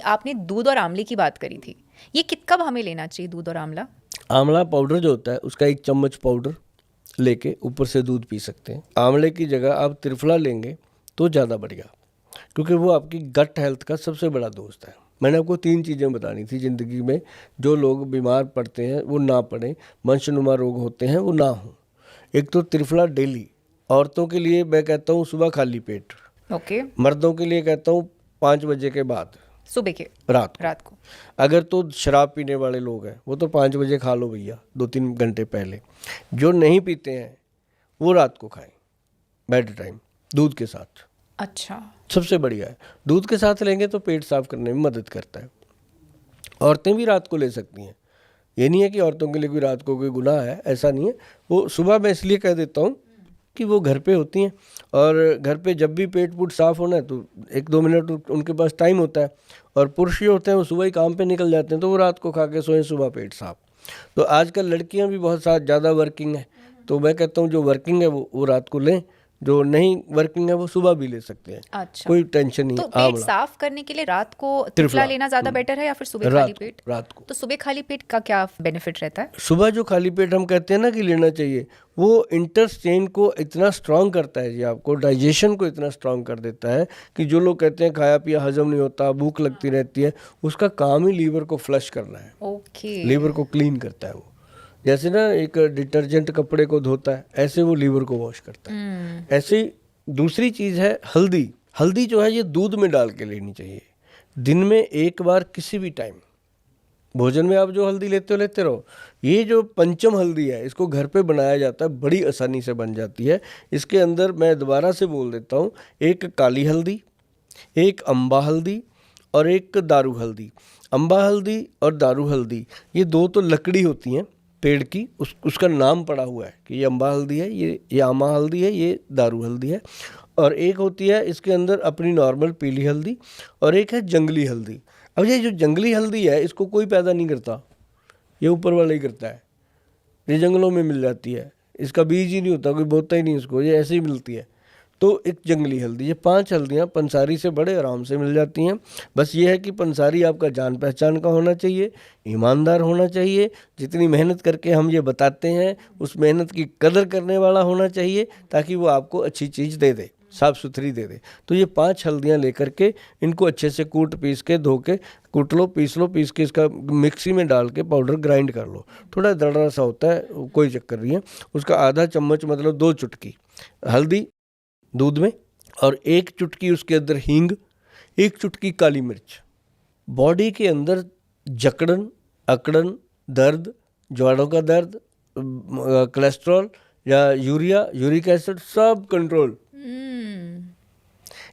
आपने दूध और आंवले की बात करी थी, ये कब हमें लेना चाहिए दूध और आंवला? आंवला पाउडर जो होता है उसका 1 चम्मच पाउडर लेके ऊपर से दूध पी सकते हैं। आंवले की जगह आप त्रिफला लेंगे तो ज़्यादा बढ़िया, क्योंकि वो आपकी गट हेल्थ का सबसे बड़ा दोस्त है। मैंने आपको 3 चीज़ें बतानी थी ज़िंदगी में, जो लोग बीमार पड़ते हैं वो ना पड़े, वंशनुमा रोग होते हैं वो ना हो। एक तो त्रिफला डेली, औरतों के लिए मैं कहता हूँ सुबह खाली पेट, ओके। मर्दों के लिए कहता हूँ 5 बजे के बाद, सुबह के, रात को। अगर तो शराब पीने वाले लोग हैं वो तो 5 बजे खा लो भैया, 2-3 घंटे पहले। जो नहीं पीते हैं वो रात को खाएं, बेड टाइम, दूध के साथ। अच्छा, सबसे बढ़िया है। दूध के साथ लेंगे तो पेट साफ करने में मदद करता है। औरतें भी रात को ले सकती हैं, ये नहीं है कि औरतों के लिए कोई रात को कोई गुनाह है, ऐसा नहीं है। वो सुबह मैं इसलिए कह देता हूँ कि वो घर पे होती हैं, और घर पे जब भी पेट पूट साफ होना है तो 1-2 मिनट उनके पास टाइम होता है। और पुरुष जो होते हैं वो सुबह ही काम पे निकल जाते हैं, तो वो रात को खा के सोएं, सुबह पेट साफ। तो आजकल लड़कियां भी बहुत साथ ज़्यादा वर्किंग है, तो मैं कहता हूँ जो वर्किंग है वो रात को लें, जो नहीं वर्किंग है वो सुबह भी ले सकते हैं। अच्छा, कोई टेंशन नहीं। तो पेट आंवला साफ करने के लिए रात को त्रिफला त्रिफला लेना ज्यादा बेटर है या फिर सुबह खाली पेट? रात को। तो सुबह खाली पेट का क्या बेनिफिट रहता है? सुबह जो खाली पेट हम कहते हैं ना कि लेना चाहिए, वो इंटेस्टाइन को इतना स्ट्रांग करता है जी, आपको डाइजेशन को इतना स्ट्रांग कर देता है कि जो लोग कहते हैं खाया पिया हजम नहीं होता, भूख लगती रहती है, उसका काम ही लीवर को फ्लश करना है। ओके। लीवर को क्लीन करता है वो, जैसे ना एक डिटर्जेंट कपड़े को धोता है, ऐसे वो लीवर को वॉश करता है। ऐसे ही दूसरी चीज़ है हल्दी। हल्दी जो है ये दूध में डाल के लेनी चाहिए, दिन में 1 बार, किसी भी टाइम। भोजन में आप जो हल्दी लेते रहो। ये जो पंचम हल्दी है इसको घर पे बनाया जाता है, बड़ी आसानी से बन जाती है। इसके अंदर मैं दोबारा से बोल देता हूँ, 1 काली हल्दी, 1 अम्बा हल्दी और 1 दारू हल्दी। अम्बा हल्दी और दारू हल्दी ये 2 तो लकड़ी होती हैं पेड़ की, उसका नाम पड़ा हुआ है कि ये अम्बा हल्दी है, ये आमा हल्दी है, ये दारू हल्दी है। और एक होती है इसके अंदर अपनी नॉर्मल पीली हल्दी, और एक है जंगली हल्दी। अब ये जो जंगली हल्दी है इसको कोई पैदा नहीं करता, ये ऊपर वाला ही करता है। ये जंगलों में मिल जाती है, इसका बीज ही नहीं होता, कोई बोता ही नहीं इसको, ये ऐसे ही मिलती है। तो एक जंगली हल्दी, ये 5 हल्दियाँ पंसारी से बड़े आराम से मिल जाती हैं। बस ये है कि पंसारी आपका जान पहचान का होना चाहिए, ईमानदार होना चाहिए, जितनी मेहनत करके हम ये बताते हैं उस मेहनत की कदर करने वाला होना चाहिए, ताकि वो आपको अच्छी चीज़ दे दे, साफ़ सुथरी दे दे। तो ये 5 हल्दियाँ लेकर के इनको अच्छे से कूट पीस के धो के कूट लो, पीस लो, पीस के इसका मिक्सी में डाल के पाउडर ग्राइंड कर लो। थोड़ा दरदरा सा होता है, कोई चक्कर नहीं है। उसका आधा चम्मच मतलब 2 चुटकी हल्दी दूध में, और 1 चुटकी उसके अंदर हींग, 1 चुटकी काली मिर्च। बॉडी के अंदर जकड़न, अकड़न, दर्द, जोड़ों का दर्द, कोलेस्ट्रॉल या यूरिक एसिड, सब कंट्रोल।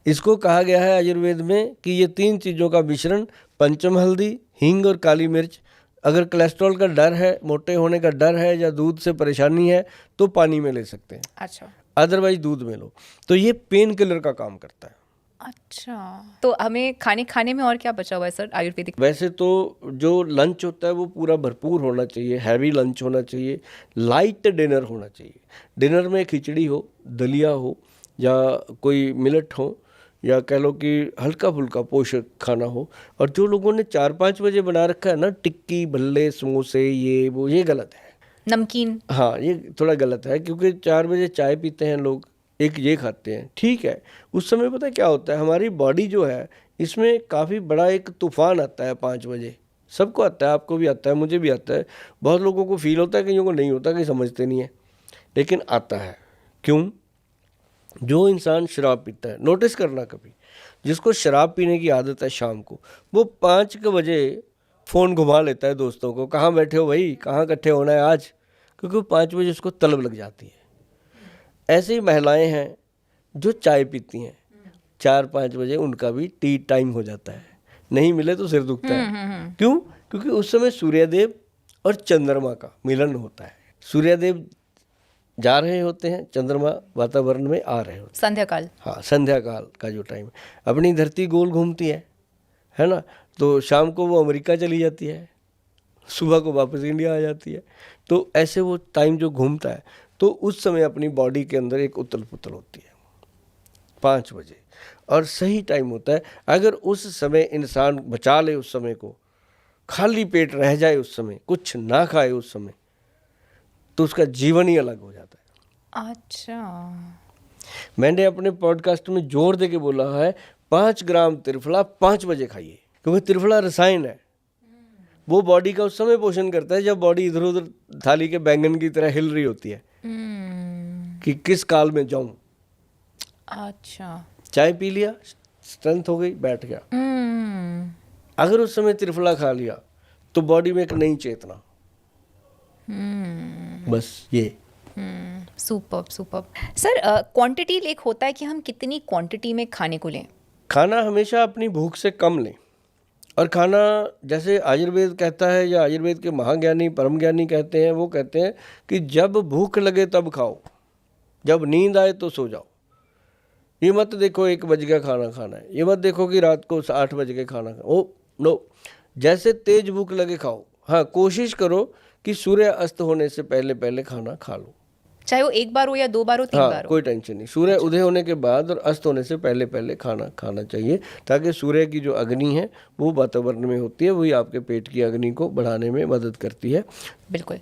इसको कहा गया है आयुर्वेद में कि ये 3 चीज़ों का मिश्रण, पंचम हल्दी, हींग और काली मिर्च। अगर कोलेस्ट्रॉल का डर है, मोटे होने का डर है, या दूध से परेशानी है तो पानी में ले सकते हैं। अच्छा, अदरवाइज दूध में लो। तो ये पेन किलर का काम करता है। अच्छा, तो हमें खाने में और क्या बचा हुआ है सर आयुर्वेदिक? वैसे तो जो लंच होता है वो पूरा भरपूर होना चाहिए, हैवी लंच होना चाहिए, लाइट डिनर होना चाहिए। डिनर में खिचड़ी हो, दलिया हो, या कोई मिलेट हो, या कह लो कि हल्का फुल्का पोषक खाना हो। और जो लोगों ने 4-5 बजे बना रखा है ना, टिक्की, भल्ले, समोसे, ये वो, ये गलत है। नमकीन, हाँ, ये थोड़ा गलत है, क्योंकि 4 बजे चाय पीते हैं लोग, एक ये खाते हैं, ठीक है। उस समय पता है क्या होता है, हमारी बॉडी जो है इसमें काफ़ी बड़ा एक तूफान आता है 5 बजे। सबको आता है, आपको भी आता है, मुझे भी आता है। बहुत लोगों को फील होता है, कईयों को नहीं होता, कहीं समझते नहीं है, लेकिन आता है। क्यों? जो इंसान शराब पीता है, नोटिस करना कभी, जिसको शराब पीने की आदत है शाम को, वो 5 बजे फ़ोन घुमा लेता है दोस्तों को, कहाँ बैठे हो भाई, कहाँ इकट्ठे होना है आज, क्योंकि 5 बजे उसको तलब लग जाती है। ऐसी महिलाएं हैं जो चाय पीती हैं, 4-5 बजे उनका भी टी टाइम हो जाता है, नहीं मिले तो सिर दुखता है। क्यों? क्योंकि उस समय सूर्यदेव और चंद्रमा का मिलन होता है। सूर्यदेव जा रहे होते हैं, चंद्रमा वातावरण में आ रहे होते हैं, संध्या काल। हाँ, संध्या काल का जो टाइम है। अपनी धरती गोल घूमती है ना, तो शाम को वो अमेरिका चली जाती है, सुबह को वापस इंडिया आ जाती है। तो ऐसे वो टाइम जो घूमता है, तो उस समय अपनी बॉडी के अंदर एक उथल पुथल होती है। 5 बजे, और सही टाइम होता है। अगर उस समय इंसान बचा ले, उस समय को खाली पेट रह जाए, उस समय कुछ ना खाए उस समय, तो उसका जीवन ही अलग हो जाता है। अच्छा, मैंने अपने पॉडकास्ट में जोर दे के बोला है 5 ग्राम त्रिफला 5 बजे खाइए, क्योंकि त्रिफला रसायन है, वो बॉडी का उस समय पोषण करता है जब बॉडी इधर उधर थाली के बैंगन की तरह हिल रही होती है कि किस काल में जाऊं। अच्छा, चाय पी लिया, स्ट्रेंथ हो गई, बैठ गया। अगर उस समय त्रिफला खा लिया तो बॉडी में एक नई चेतना। बस ये। Superb superb. सर, क्वांटिटी एक होता है कि हम कितनी क्वांटिटी में खाने को लें। खाना हमेशा अपनी भूख से कम लें, और खाना जैसे आयुर्वेद कहता है, या आयुर्वेद के महाज्ञानी परम ज्ञानी कहते हैं, वो कहते हैं कि जब भूख लगे तब खाओ, जब नींद आए तो सो जाओ। ये मत देखो 1 बज गया खाना खाना है, ये मत देखो कि रात को 8 बज के खाना खा, ओ नो, जैसे तेज भूख लगे खाओ। हाँ, कोशिश करो कि सूर्य अस्त होने से पहले पहले खाना खा लो, चाहे वो 1 बार हो या 2 बार हो, 3 बार हो। कोई टेंशन नहीं। सूर्य उदय होने के बाद और अस्त होने से पहले पहले खाना खाना चाहिए, ताकि सूर्य की जो अग्नि है वो वातावरण में होती है, वही आपके पेट की अग्नि को बढ़ाने में मदद करती है। बिल्कुल।